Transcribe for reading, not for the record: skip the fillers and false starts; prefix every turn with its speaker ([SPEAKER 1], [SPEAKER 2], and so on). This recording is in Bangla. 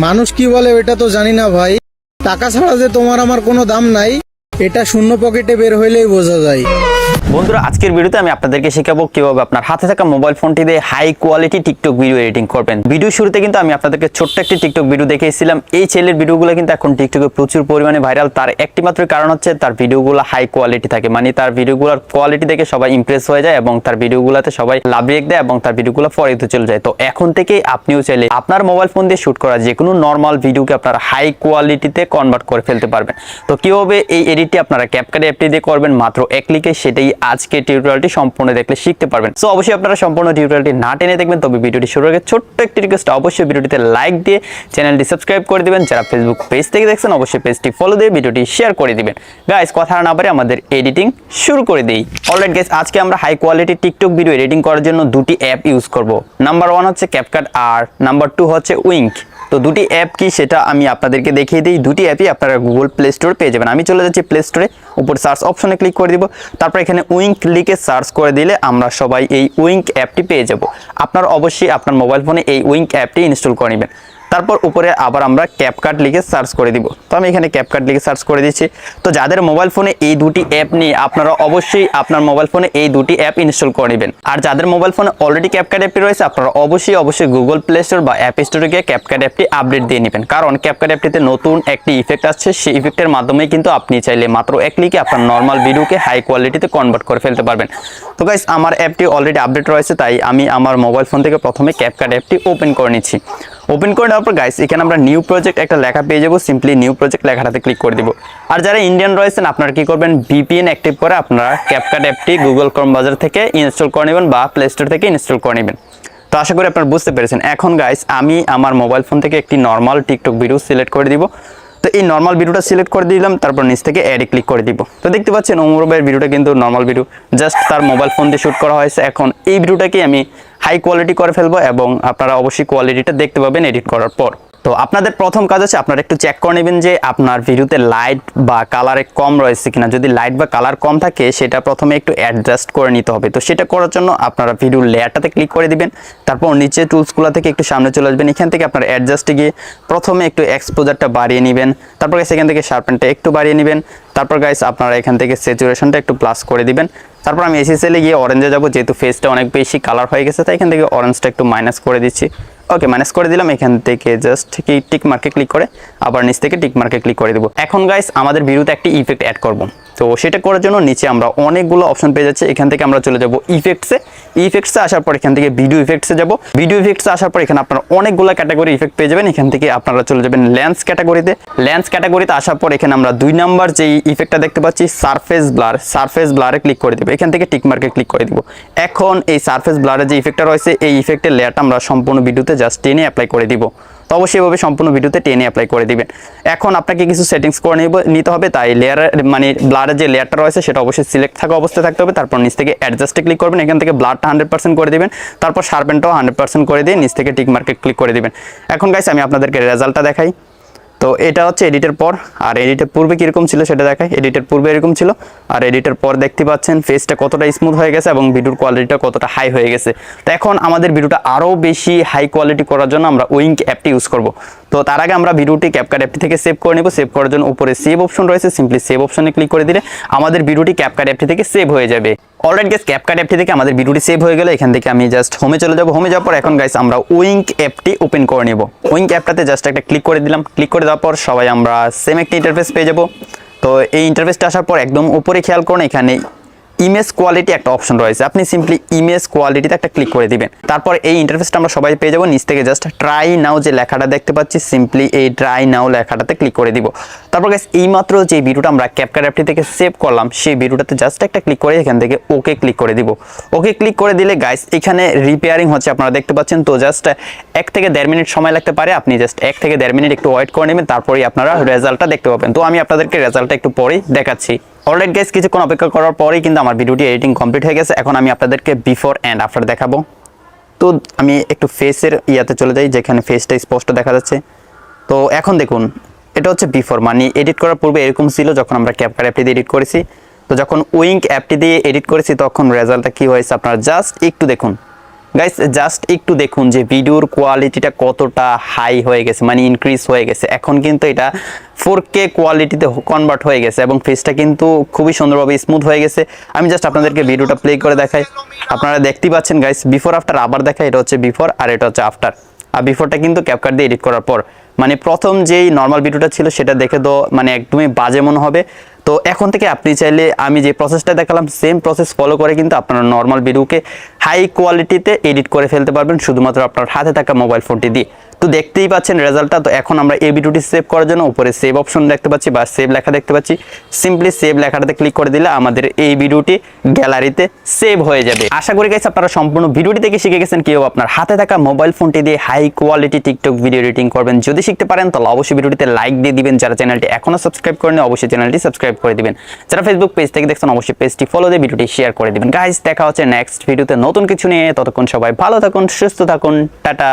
[SPEAKER 1] মানুষ কি বলে এটা তো জানি না ভাই, টাকা ছাড়া যে তোমার আমার কোনো দাম নাই এটা শূন্য পকেটে বের হইলেই বোঝা যায়।
[SPEAKER 2] বন্ধুরা, আজকের ভিডিওতে আমি আপনাদেরকে শেখাবো কিভাবে আপনার হাতে থাকা মোবাইল ফোনটি দিয়ে high quality TikTok video editing করবেন। ভিডিও শুরুতে কিন্তু আমি আপনাদেরকে ছোট্ট একটি টিকটক ভিডিও দেখিয়েছিলাম। এই ছেলের ভিডিওগুলো কিন্তু এখন টিকটকে প্রচুর পরিমাণে ভাইরাল। তার একটি মাত্র কারণ হচ্ছে তার ভিডিওগুলো হাই কোয়ালিটি থাকে, মানে তার ভিডিওগুলোর কোয়ালিটি দেখে সবাই ইমপ্রেস হয়ে যায় এবং তার ভিডিওগুলোতে সবাই লাভ রেক দেয় এবং তার ভিডিওগুলো ফরিতে চলে যায়। তো এখন থেকে আপনিও চাইলে আপনার মোবাইল ফোন দিয়ে শুট করা যে কোনো নর্মাল ভিডিওকে আপনারা হাই কোয়ালিটিতে কনভার্ট করে ফেলতে পারবেন। তো কিভাবে এই এডিটটি আপনারা ক্যাপকাট অ্যাপটি দিয়ে করবেন মাত্র এক ক্লিকে, সেটাই আজকে টিউটোরিয়ালটি সম্পূর্ণ দেখলে শিখতে পারবেন। সো অবশ্যই আপনারা সম্পূর্ণ টিউটোরিয়ালটি না টেনে দেখবেন। তবে ভিডিওটি শুরুর আগে ছোট্ট একটি রিকোয়েস্ট, অবশ্যই ভিডিওটিতে লাইক দিয়ে চ্যানেলটি সাবস্ক্রাইব করে দিবেন। যারা ফেসবুক পেজ থেকে দেখছেন অবশ্যই পেজটি ফলো দিয়ে ভিডিওটি শেয়ার করে দিবেন। গাইস, কথা না বাড়িয়ে আমাদের এডিটিং শুরু করে দেই। অলরাইট গাইস, আজকে আমরা high quality TikTok video editing করার জন্য দুটি অ্যাপ ইউজ করব। নাম্বার 1 হচ্ছে ক্যাপকাট আর নাম্বার 2 হচ্ছে উইঙ্ক। তো দুটি অ্যাপ কি সেটা আমি আপনাদেরকে দেখিয়ে দিই। দুটি অ্যাপই আপনারা গুগল প্লে স্টোরে পেয়ে যাবেন। আমি চলে যাচ্ছি প্লে স্টোরে, উপর সার্চ অপশনে ক্লিক করে দিব। তারপর এখানে উইঙ্ক লিখে সার্চ করে দিলে আমরা সবাই এই উইঙ্ক অ্যাপটি পেয়ে যাব। আপনারা অবশ্যই আপনার মোবাইল ফোনে এই উইঙ্ক অ্যাপটি ইনস্টল করে নেবেন। তারপর উপরে আবার আমরা ক্যাপকাট লিখে সার্চ করে দিব। তো আমি এখানে ক্যাপকাট লিখে সার্চ করে দিচ্ছি। তো যাদের মোবাইল ফোনে এই দুটি অ্যাপ নিয়ে আপনারা অবশ্যই আপনার মোবাইল ফোনে এই দুটি অ্যাপ ইনস্টল করে নেবেন। আর যাদের মোবাইল ফোনে অলরেডি ক্যাপকাট অ্যাপটি রয়েছে আপনারা অবশ্যই গুগল প্লে স্টোর বা অ্যাপ স্টোরে গিয়ে ক্যাপকাট অ্যাপটি আপডেট দিয়ে নেবেন। কারণ ক্যাপকাট অ্যাপটিতে নতুন একটি ইফেক্ট আসছে, সেই ইফেক্টের মাধ্যমে কিন্তু আপনি চাইলে মাত্র এক ক্লিকে আপনার নর্মাল ভিডিওকে হাই কোয়ালিটিতে কনভার্ট করে ফেলতে পারবেন। তো গাইস, আমার অ্যাপটি অলরেডি আপডেট রয়েছে, তাই আমি আমার মোবাইল ফোন থেকে প্রথমে ক্যাপকাট অ্যাপটি ওপেন করে নিচ্ছি। ওপেন করে নেওয়ার পর গাইস, এখানে আমরা নিউ প্রজেক্ট একটা লেখা পেয়ে যাবো। সিম্পলি নিউ প্রজেক্ট লেখাটাতে ক্লিক করে দিব। আর যারা ইন্ডিয়ান রয়েছেন আপনারা কি করবেন, ভিপিএন অ্যাক্টিভ করে আপনারা ক্যাপকাট অ্যাপটি গুগল ক্রোম ব্রাউজার থেকে ইনস্টল করে নেবেন বা প্লে স্টোর থেকে ইনস্টল করে নেবেন। তো আশা করি আপনারা বুঝতে পেরেছেন। এখন গাইস, আমি আমার মোবাইল ফোন থেকে একটি নর্মাল টিকটক ভিডিও সিলেক্ট করে দিব। তো এই নর্মাল ভিডিওটা সিলেক্ট করে দিলাম, তারপর নিচ থেকে অ্যাডে ক্লিক করে দিব। তো দেখতে পাচ্ছেন ওমর ভাইয়ের ভিডিওটা কিন্তু নর্মাল ভিডিও, জাস্ট তার মোবাইল ফোন দিয়ে শ্যুট করা হয়েছে। এখন এই ভিডিওটাকে আমি হাই কোয়ালিটি করে ফেলবো এবং আপনারা অবশ্যই কোয়ালিটিটা দেখতে পাবেন এডিট করার পর। তো আপনাদের প্রথম কাজ হচ্ছে আপনারা একটু চেক করে নেবেন যে আপনার ভিডিওতে লাইট বা কালারে কম রয়েছে কিনা। যদি লাইট বা কালার কম থাকে সেটা প্রথমে একটু অ্যাডজাস্ট করে নিতে হবে। তো সেটা করার জন্য আপনারা ভিডিও লেয়ারটাতে ক্লিক করে দিবেন। তারপর নিচে টুলসগুলো থেকে একটু সামনে চলে আসবেন। এখান থেকে আপনারা অ্যাডজাস্টে গিয়ে প্রথমে একটু এক্সপোজারটা বাড়িয়ে নেবেন। তারপর এখান থেকে শার্পেনটা একটু বাড়িয়ে নেবেন। তারপর গাইস আপনারা এখান থেকে স্যাচুরেশনটা একটু প্লাস করে দিবেন। তারপর আমি এসএসএলে গিয়ে অরেঞ্জে যাব, যেহেতু ফেসটা অনেক বেশি কালার হয়ে গেছে তাই এখান থেকে অরেঞ্জটা একটু মাইনাস করে দিচ্ছি। ওকে, মাইনাস করে দিলাম। এখান থেকে জাস্ট টিক মার্কে ক্লিক করে আবার নিচ থেকে টিক মার্কে ক্লিক করে দেবো। এখন গাইস আমাদের ভিডিওতে একটি ইফেক্ট অ্যাড করব। তো সেটা করার জন্য নিচে আমরা অনেকগুলো অপশন পেয়ে যাচ্ছি। এখান থেকে আমরা চলে যাব ইফেক্টসে আসার পর এখান থেকে ভিডিও ইফেক্টসে যাব। ভিডিও ইফেক্টসে আসার পর এখানে আপনারা অনেকগুলো ক্যাটাগরি ইফেক্ট পেয়ে যাবেন। এখান থেকে আপনারা চলে যাবেন লেন্স ক্যাটাগরিতে আসার পর এখানে আমরা 2 নাম্বার যে ইফেক্টটা দেখতে পাচ্ছি সারফেস ব্লারে ক্লিক করে দেব। এখান থেকে টিক মার্কে ক্লিক করে দিব। এখন এই সারফেস ব্লারে যে ইফেক্টটা রয়েছে এই ইফেক্টের লেয়ারটা আমরা সম্পূর্ণ ভিডিওতে জাস্ট টেনে অ্যাপ্লাই করে দিব। তো অবশ্যই এভাবে সম্পূর্ণ ভিডিওতে টেনে অ্যাপ্লাই করে দিবেন। এখন আপনাকে কিছু সেটিংস করে নিতে হবে, তাই লেয়ারের মানে ব্লারের যে লেয়ারটা রয়েছে সেটা অবশ্যই সিলেক্ট থাকা অবস্থায় থাকতে হবে। তারপর নিচ থেকে অ্যাডজাস্টে ক্লিক করবেন। এখান থেকে ব্লারটা 100% করে দিবেন। তারপর শার্পেনটাও 100% করে দিয়ে নিচ থেকে টিক মার্কে ক্লিক করে দিবেন। এখন গাইস আমি আপনাদেরকে রেজাল্টটা দেখাই। তো এটা হচ্ছে এডিটের পর, আর এডিটের পূর্বে কীরকম ছিল সেটা দেখায়। এডিটের পূর্বে এরকম ছিল আর এডিটের পর দেখতে পাচ্ছেন ফেসটা কতটা স্মুথ হয়ে গেছে এবং ভিডিওর কোয়ালিটিটা কতটা হাই হয়ে গেছে। তো এখন আমাদের ভিডিওটা আরও বেশি হাই কোয়ালিটি করার জন্য আমরা উইঙ্ক অ্যাপটি ইউজ করব। তো তার আগে আমরা ভিডিওটি ক্যাপকাট অ্যাপটি থেকে সেভ করে নেব। সেভ করার জন্য উপরে সেভ অপশন রয়েছে, সিম্পলি সেভ অপশনে ক্লিক করে দিলে আমাদের ভিডিওটি ক্যাপকাট অ্যাপটি থেকে সেভ হয়ে যাবে। অলরাইট গাইস, ক্যাপকাট অ্যাপটি থেকে আমাদের ভিডিওটি সেভ হয়ে গেলে এখান থেকে আমি জাস্ট হোমে চলে যাব। হোমে যাওয়ার পর এখন গাইস আমরা উইঙ্ক অ্যাপটি ওপেন করে নেব। উইঙ্ক অ্যাপটাতে জাস্ট একটা ক্লিক করে দিলাম। ক্লিক করে দেওয়ার পর সবাই আমরা সেম একটা ইন্টারফেস পেয়ে যাব। তো এই ইন্টারফেসটা আসার পর একদম উপরে খেয়াল করুন এখানে ইমেজ কোয়ালিটি একটা অপশন রয়েছে। আপনি সিম্পলি ইমেজ কোয়ালিটিতে একটা ক্লিক করে দিবেন। তারপর এই ইন্টারফেসটা আমরা সবাই পেয়ে যাবো। নিচ থেকে জাস্ট ট্রাই নাও যে লেখাটা দেখতে পাচ্ছি, সিম্পলি এই ট্রাই নাও লেখাটাতে ক্লিক করে দিব। তারপর গাইস এইমাত্র যে ভিডিওটা আমরা ক্যাপকাট অ্যাপটি থেকে সেভ করলাম সেই ভিডিওটাতে জাস্ট একটা ক্লিক করে এখান থেকে ওকে ক্লিক করে দিব। ওকে ক্লিক করে দিলে গাইস এখানে রিপেয়ারিং হচ্ছে আপনারা দেখতে পাচ্ছেন। তো জাস্ট 1 থেকে 1.5 মিনিট সময় লাগতে পারে। আপনি জাস্ট 1 থেকে 1.5 মিনিট একটু ওয়েট করে নেবেন, তারপরেই আপনারা রেজাল্টটা দেখতে পাবেন। তো আমি আপনাদেরকে রেজাল্টটা একটু পরেই দেখাচ্ছি। অলরাইট গাইস, কিছুক্ষণ অপেক্ষা করার পরেই কিন্তু আমার ভিডিওটি এডিটিং কমপ্লিট হয়ে গেছে। এখন আমি আপনাদেরকে বিফোর অ্যান্ড আফটার দেখাবো। তো আমি একটু ফেসের ইয়াতে চলে যাই যেখানে ফেসটা স্পষ্ট দেখা যাচ্ছে। তো এখন দেখুন এটা হচ্ছে বিফোর, মানে এডিট করার পূর্বে এরকম ছিল যখন আমরা ক্যাপকাট অ্যাপটি দিয়ে এডিট করেছি। তো যখন উইঙ্ক অ্যাপটি দিয়ে এডিট করেছি তখন রেজাল্টটা কি হয়েছে আপনারা জাস্ট একটু দেখুন। গাইস জাস্ট একটু দেখুন যে ভিডিওর কোয়ালিটিটা কতটা হাই হয়ে গেছে, মানে ইনক্রিজ হয়ে গেছে। এখন কিন্তু এটা 4K কোয়ালিটিতে কনভার্ট হয়ে গেছে এবং ফেসটা কিন্তু খুবই সুন্দরভাবে স্মুথ হয়ে গেছে। আমি জাস্ট আপনাদেরকে ভিডিওটা প্লে করে দেখাই, আপনারা দেখতেই পাচ্ছেন গাইস। বিফোর আফটার আবার দেখাই, এটা হচ্ছে বিফোর আর এটা হচ্ছে আফটার। আর বিফোরটা কিন্তু ক্যাপকাট দিয়ে এডিট করার পর, মানে প্রথম যেই নর্মাল ভিডিওটা ছিল সেটা দেখে তো মানে একদমই বাজে মনে হবে। তো এখন থেকে আপনি চাইলে আমি যে প্রসেসটা দেখালাম সেম প্রসেস ফলো করে কিন্তু আপনারা নর্মাল ভিডিওকে হাই কোয়ালিটিতে এডিট করে ফেলতে পারবেন শুধুমাত্র আপনার হাতে থাকা মোবাইল ফোনটি দিয়ে। তো দেখতেই পাচ্ছেন রেজাল্টটা। তো এখন আমরা এই ভিডিওটি সেভ করার জন্য উপরে সেভ অপশন দেখতে পাচ্ছি বা সেভ লেখা দেখতে পাচ্ছি। সিম্পলি সেভ লেখাটাতে ক্লিক করে দিলে আমাদের এই ভিডিওটি গ্যালারিতে সেভ হয়ে যাবে। আশা করি গাইস আপনারা সম্পূর্ণ ভিডিওটি থেকে শিখে গেছেন কিভাবে আপনার হাতে থাকা মোবাইল ফোনটি দিয়ে high quality TikTok video editing করবেন। যদি শিখতে পারেন তাহলে অবশ্যই ভিডিওটিতে লাইক দিয়ে দিবেন। যারা চ্যানেলটি এখনো সাবস্ক্রাইব করেনি অবশ্যই চ্যানেলটি সাবস্ক্রাইব করে দিবেন। যারা ফেসবুক পেজ থেকে দেখছেন অবশ্যই পেজটি ফলো দিয়ে ভিডিওটি শেয়ার করে দিবেন। গাইস দেখা হচ্ছে নেক্সট ভিডিওতে নতুন কিছু নিয়ে। ততক্ষণ সবাই ভালো থাকুন, সুস্থ থাকুন, টাটা।